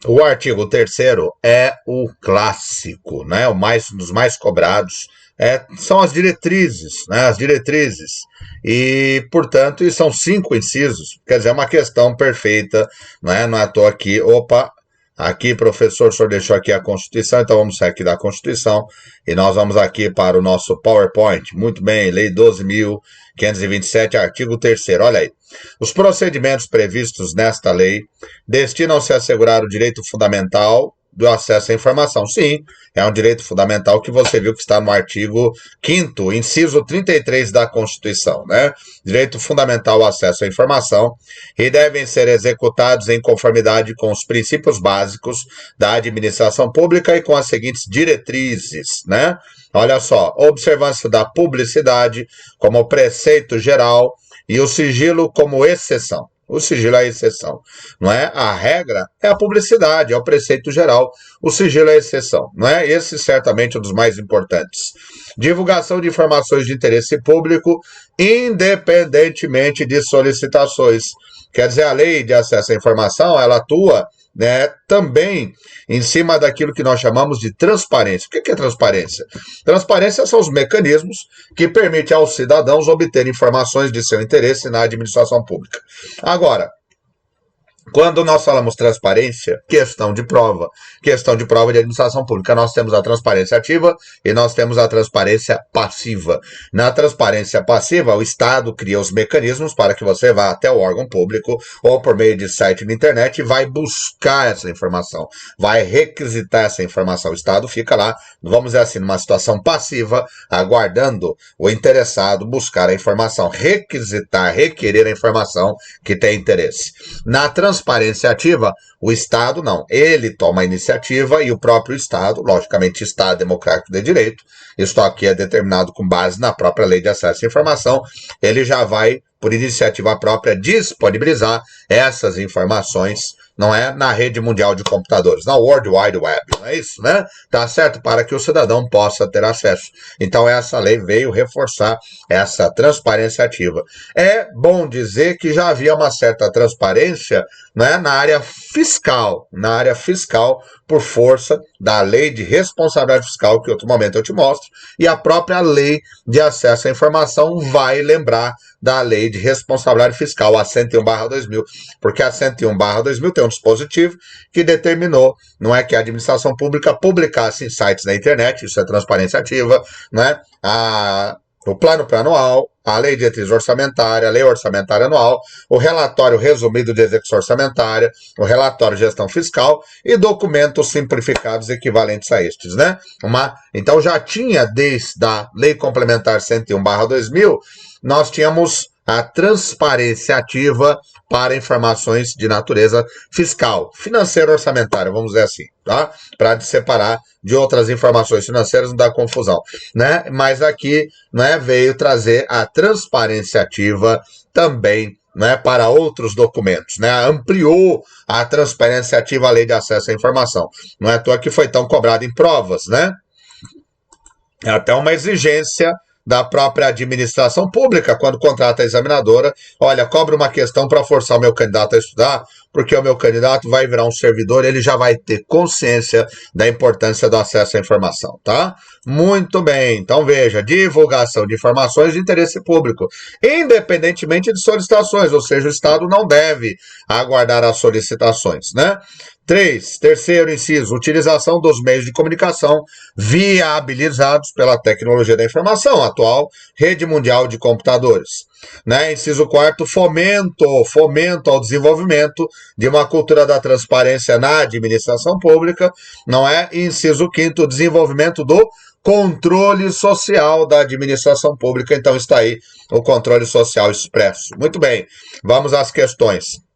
O artigo 3º é o clássico, né? Um dos mais cobrados. São as diretrizes, né? As diretrizes. E, portanto, e são 5 incisos. Quer dizer, é uma questão perfeita, né? Não é à toa aqui. Opa, aqui, professor, o senhor deixou aqui a Constituição, então vamos sair aqui da Constituição e nós vamos aqui para o nosso PowerPoint. Muito bem, Lei 12.527, artigo 3º. Olha aí. Os procedimentos previstos nesta lei destinam-se a assegurar o direito fundamental do acesso à informação. Sim, é um direito fundamental que você viu que está no artigo 5º, inciso 33 da Constituição, né? Direito fundamental ao acesso à informação e devem ser executados em conformidade com os princípios básicos da administração pública e com as seguintes diretrizes, né? Olha só, observância da publicidade como preceito geral e o sigilo como exceção. O sigilo é a exceção, não é? A regra é a publicidade, é o preceito geral. O sigilo é a exceção, não é? Esse certamente é um dos mais importantes. Divulgação de informações de interesse público, independentemente de solicitações. Quer dizer, a lei de acesso à informação, ela atua, né, também em cima daquilo que nós chamamos de transparência. O que é transparência? Transparência são os mecanismos que permitem aos cidadãos obter informações de seu interesse na administração pública. Agora, quando nós falamos transparência, questão de prova de administração pública, nós temos a transparência ativa e nós temos a transparência passiva. Na transparência passiva, o Estado cria os mecanismos para que você vá até o órgão público ou por meio de site na internet e vai buscar essa informação, vai requisitar essa informação. O Estado fica lá, vamos dizer assim, numa situação passiva, aguardando o interessado buscar a informação, requerer a informação que tem interesse. Na transparência ativa, o Estado não. Ele toma a iniciativa e o próprio Estado, logicamente Estado democrático de direito, isso aqui é determinado com base na própria Lei de Acesso à Informação, ele já vai, por iniciativa própria, disponibilizar essas informações, não é, na rede mundial de computadores, na World Wide Web, não é isso, né? Tá certo? Para que o cidadão possa ter acesso. Então essa lei veio reforçar essa transparência ativa. É bom dizer que já havia uma certa transparência, né, na área fiscal, por força da lei de responsabilidade fiscal, que em outro momento eu te mostro, e a própria lei de acesso à informação vai lembrar da lei de responsabilidade fiscal, a 101/2000, porque a 101/2000 tem um dispositivo que determinou, não é, que a administração pública publicasse em sites na internet, isso é transparência ativa, né, o plano plurianual, a lei de diretriz orçamentária, a lei orçamentária anual, o relatório resumido de execução orçamentária, o relatório de gestão fiscal e documentos simplificados equivalentes a estes, né? Então já tinha desde a lei complementar 101/2000, nós tínhamos a transparência ativa para informações de natureza fiscal, financeira, orçamentária, vamos dizer assim, tá? Para separar de outras informações financeiras, não dá confusão, né? Mas aqui, né, veio trazer a transparência ativa também, né, para outros documentos, né? Ampliou a transparência ativa à lei de acesso à informação. Não é à toa que foi tão cobrado em provas, né? É até uma exigência da própria administração pública, quando contrata a examinadora, olha, cobra uma questão para forçar o meu candidato a estudar, porque o meu candidato vai virar um servidor, ele já vai ter consciência da importância do acesso à informação, tá? Muito bem, então veja, divulgação de informações de interesse público, independentemente de solicitações, ou seja, o Estado não deve aguardar as solicitações, né? Terceiro inciso, utilização dos meios de comunicação viabilizados pela tecnologia da informação, atual rede mundial de computadores. Né? Inciso 4, fomento ao desenvolvimento de uma cultura da transparência na administração pública, não é? Inciso 5, desenvolvimento do controle social da administração pública, então está aí o controle social expresso. Muito bem, vamos às questões.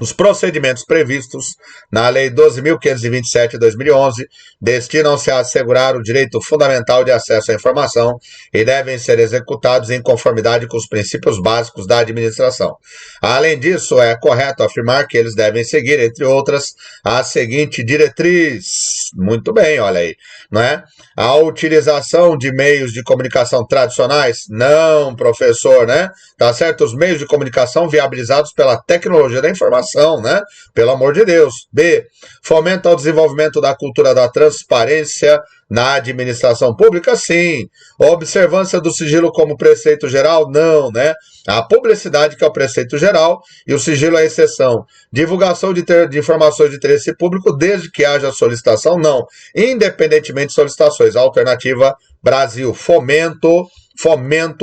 Os procedimentos previstos na Lei 12.527 de 2011 destinam-se a assegurar o direito fundamental de acesso à informação e devem ser executados em conformidade com os princípios básicos da administração. Além disso, é correto afirmar que eles devem seguir, entre outras, a seguinte diretriz. Muito bem, olha aí, não é? A utilização de meios de comunicação tradicionais? Não, professor, né? Tá certo? Os meios de comunicação viabilizados pela tecnologia da informação. informação, né? Pelo amor de Deus. B, fomenta o desenvolvimento da cultura da transparência na administração pública, sim. Observância do sigilo como preceito geral, não, né? A publicidade que é o preceito geral e o sigilo é a exceção. Divulgação de informações de interesse público desde que haja solicitação, não. Independentemente de solicitações. Alternativa Brasil, fomento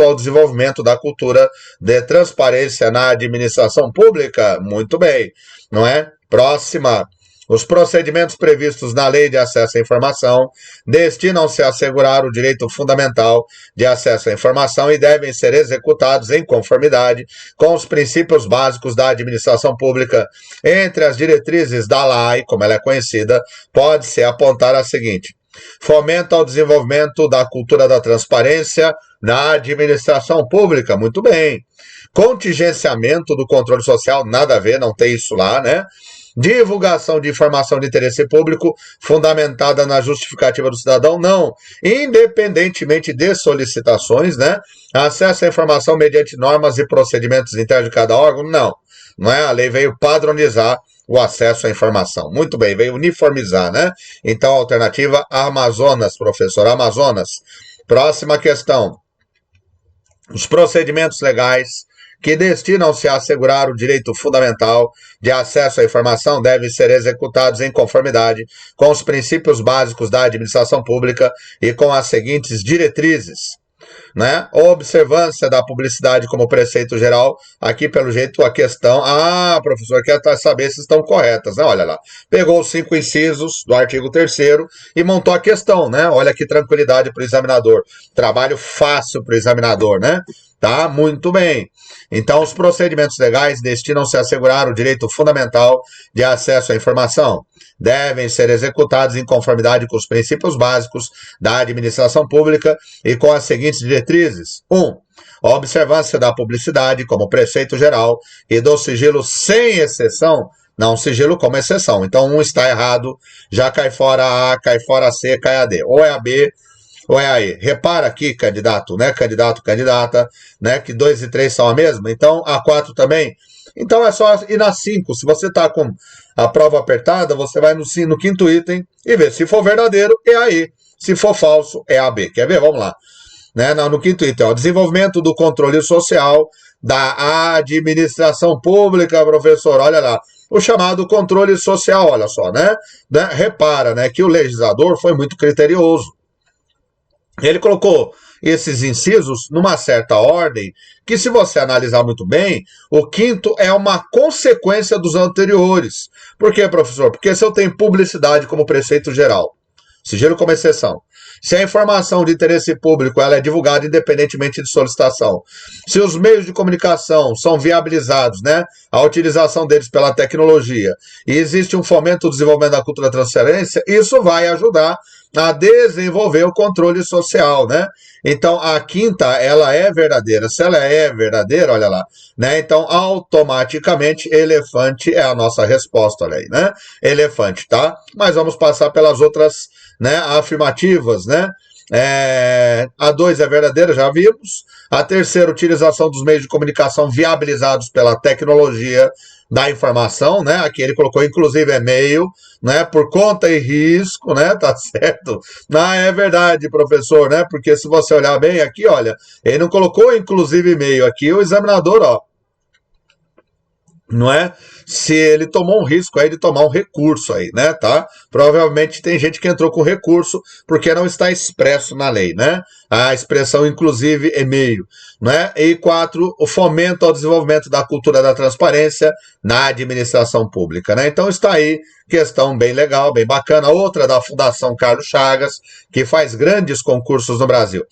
ao desenvolvimento da cultura de transparência na administração pública. Muito bem, não é? Próxima. Os procedimentos previstos na Lei de Acesso à Informação destinam-se a assegurar o direito fundamental de acesso à informação e devem ser executados em conformidade com os princípios básicos da administração pública. Entre as diretrizes da LAI, como ela é conhecida, pode-se apontar a seguinte: fomenta o desenvolvimento da cultura da transparência na administração pública. Muito bem. Contingenciamento do controle social, nada a ver, não tem isso lá, né? Divulgação de informação de interesse público fundamentada na justificativa do cidadão, não. Independentemente de solicitações, né? Acesso à informação mediante normas e procedimentos internos de cada órgão, não. Não é? A lei veio padronizar o acesso à informação. Muito bem, veio uniformizar, né? Então, alternativa Amazonas, professor, Amazonas. Próxima questão. Os procedimentos legais que destinam-se a assegurar o direito fundamental de acesso à informação devem ser executados em conformidade com os princípios básicos da administração pública e com as seguintes diretrizes, né? Observância da publicidade como preceito geral. Aqui, pelo jeito, a questão... Ah, professor, quer saber se estão corretas, né? Olha lá. Pegou os 5 incisos do artigo 3º e montou a questão, né? Olha que tranquilidade para o examinador. Trabalho fácil para o examinador, né? Tá? Muito bem. Então, os procedimentos legais destinam-se a assegurar o direito fundamental de acesso à informação. Devem ser executados em conformidade com os princípios básicos da administração pública e com as seguintes diretrizes. 1. A observância da publicidade como preceito geral e do sigilo sem exceção, não sigilo como exceção. Então, 1 está errado, já cai fora a A, cai fora a C, cai a D. Ou é a B, ou é aí. Repara aqui, candidato, né? Candidato, candidata, né? Que 2 e 3 são a mesma. Então, a 4 também. Então, é só ir na 5. Se você está com a prova apertada, você vai no quinto item e vê. Se for verdadeiro, é aí. Se for falso, é a B. Quer ver? Vamos lá. Né? No quinto item, ó, desenvolvimento do controle social da administração pública, professor. Olha lá. O chamado controle social, olha só, né? Repara, né, que o legislador foi muito criterioso. Ele colocou esses incisos numa certa ordem, que se você analisar muito bem, o quinto é uma consequência dos anteriores. Por quê, professor? Porque se eu tenho publicidade como preceito geral, sigilo como exceção, se a informação de interesse público ela é divulgada independentemente de solicitação, se os meios de comunicação são viabilizados, né, a utilização deles pela tecnologia, e existe um fomento do desenvolvimento da cultura da transferência, isso vai ajudar a desenvolver o controle social, né? Então, a quinta, ela é verdadeira. Se ela é verdadeira, olha lá, né? Então, automaticamente, elefante é a nossa resposta, olha aí, né? Elefante, tá? Mas vamos passar pelas outras, né, afirmativas, né? A 2 é verdadeira, já vimos. A terceira, utilização dos meios de comunicação viabilizados pela tecnologia da informação, né? Aqui ele colocou inclusive e-mail, né? Por conta e risco, né? Tá certo? Não, é verdade, professor, né? Porque se você olhar bem aqui, olha, ele não colocou inclusive e-mail aqui, o examinador, ó, não é? Se ele tomou um risco aí de tomar um recurso aí, né, tá? Provavelmente tem gente que entrou com recurso porque não está expresso na lei, né? A expressão inclusive e-mail, né? E 4, o fomento ao desenvolvimento da cultura da transparência na administração pública, né? Então está aí, questão bem legal, bem bacana. Outra da Fundação Carlos Chagas, que faz grandes concursos no Brasil.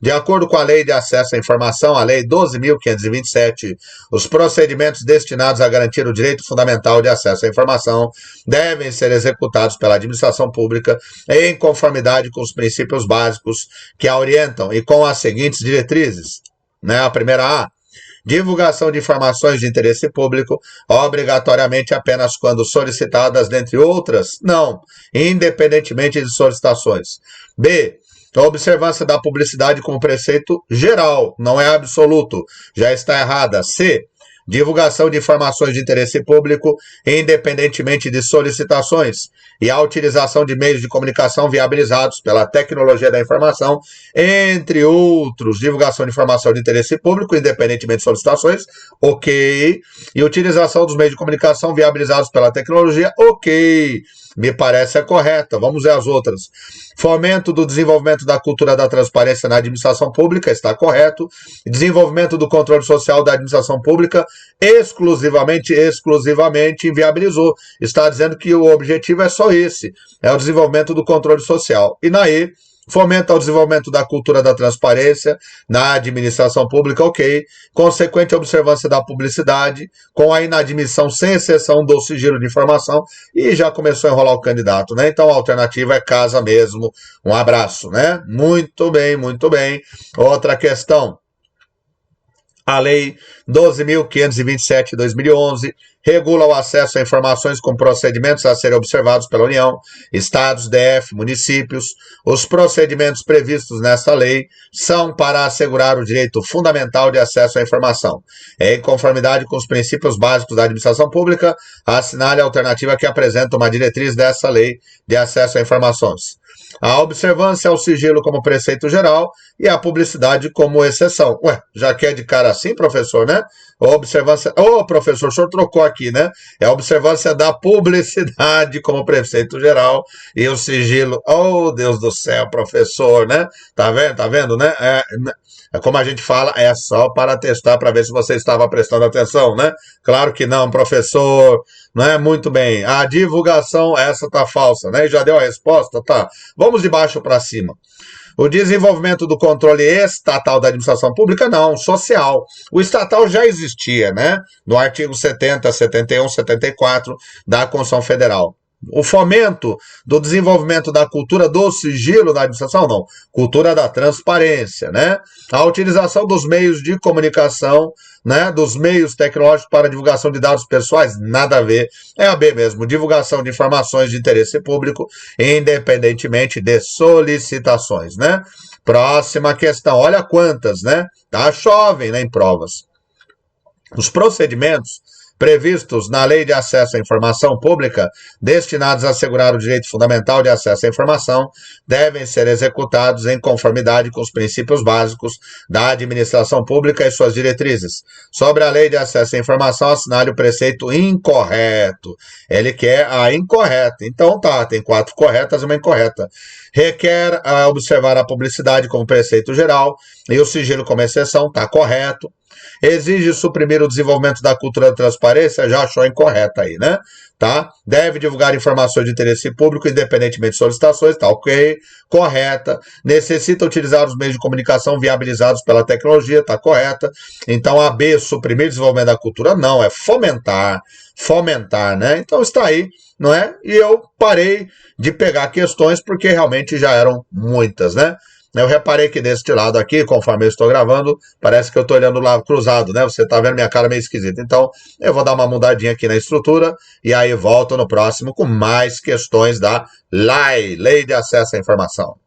De acordo com a Lei de Acesso à Informação, a Lei 12.527, os procedimentos destinados a garantir o direito fundamental de acesso à informação devem ser executados pela administração pública em conformidade com os princípios básicos que a orientam e com as seguintes diretrizes, né? A primeira A, divulgação de informações de interesse público, obrigatoriamente apenas quando solicitadas, dentre outras, não, independentemente de solicitações. B, a observância da publicidade como preceito geral, não é absoluto, já está errada. C, divulgação de informações de interesse público, independentemente de solicitações, e a utilização de meios de comunicação viabilizados pela tecnologia da informação, entre outros, divulgação de informação de interesse público, independentemente de solicitações, ok, e utilização dos meios de comunicação viabilizados pela tecnologia, ok, me parece correta. Vamos ver as outras. Fomento do desenvolvimento da cultura da transparência na administração pública, está correto. Desenvolvimento do controle social da administração pública, exclusivamente inviabilizou. Está dizendo que o objetivo é só esse, é o desenvolvimento do controle social. E na E, fomenta o desenvolvimento da cultura da transparência na administração pública, ok. Consequente observância da publicidade, com a inadmissão, sem exceção, do sigilo de informação, e já começou a enrolar o candidato, né? Então a alternativa é casa mesmo. Um abraço, né? Muito bem, muito bem. Outra questão. A Lei 12.527 de 2011 regula o acesso a informações com procedimentos a serem observados pela União, Estados, DF, municípios. Os procedimentos previstos nesta lei são para assegurar o direito fundamental de acesso à informação. Em conformidade com os princípios básicos da administração pública, assinale a alternativa que apresenta uma diretriz dessa lei de acesso a informações. A observância ao sigilo como preceito geral e a publicidade como exceção. Ué, já que é de cara assim, professor, né? Observância... professor, o senhor trocou aqui, né? É a observância da publicidade como preceito geral e o sigilo... Deus do céu, professor, né? Tá vendo, né? Como a gente fala, é só para testar, para ver se você estava prestando atenção, né? Claro que não, professor, não é? Muito bem. A divulgação, essa tá falsa, né? Já deu a resposta? Tá. Vamos de baixo para cima. O desenvolvimento do controle estatal da administração pública, não, social. O estatal já existia, né? No artigo 70, 71, 74 da Constituição Federal. O fomento do desenvolvimento da cultura do sigilo na administração, não. Cultura da transparência, né? A utilização dos meios de comunicação, né? Dos meios tecnológicos para divulgação de dados pessoais, nada a ver. É a B mesmo. Divulgação de informações de interesse público, independentemente de solicitações, né? Próxima questão. Olha quantas, né? Tá jovem, né? Em provas. Os procedimentos previstos na Lei de Acesso à Informação Pública, destinados a assegurar o direito fundamental de acesso à informação, devem ser executados em conformidade com os princípios básicos da administração pública e suas diretrizes. Sobre a Lei de Acesso à Informação, assinale o preceito incorreto. Ele quer a incorreta. Então tá, tem 4 corretas e uma incorreta. Requer observar a publicidade como preceito geral e o sigilo como exceção, tá correto. Exige suprimir o desenvolvimento da cultura da transparência, já achou incorreta aí, né? Tá? Deve divulgar informações de interesse público, independentemente de solicitações, tá ok, correta. Necessita utilizar os meios de comunicação viabilizados pela tecnologia, tá correta. Então a B, suprimir o desenvolvimento da cultura, não, é fomentar, né? Então está aí, não é? E eu parei de pegar questões porque realmente já eram muitas, né? Eu reparei que deste lado aqui, conforme eu estou gravando, parece que eu estou olhando lá cruzado, né? Você está vendo minha cara meio esquisita. Então, eu vou dar uma mudadinha aqui na estrutura e aí volto no próximo com mais questões da Lei de Acesso à Informação.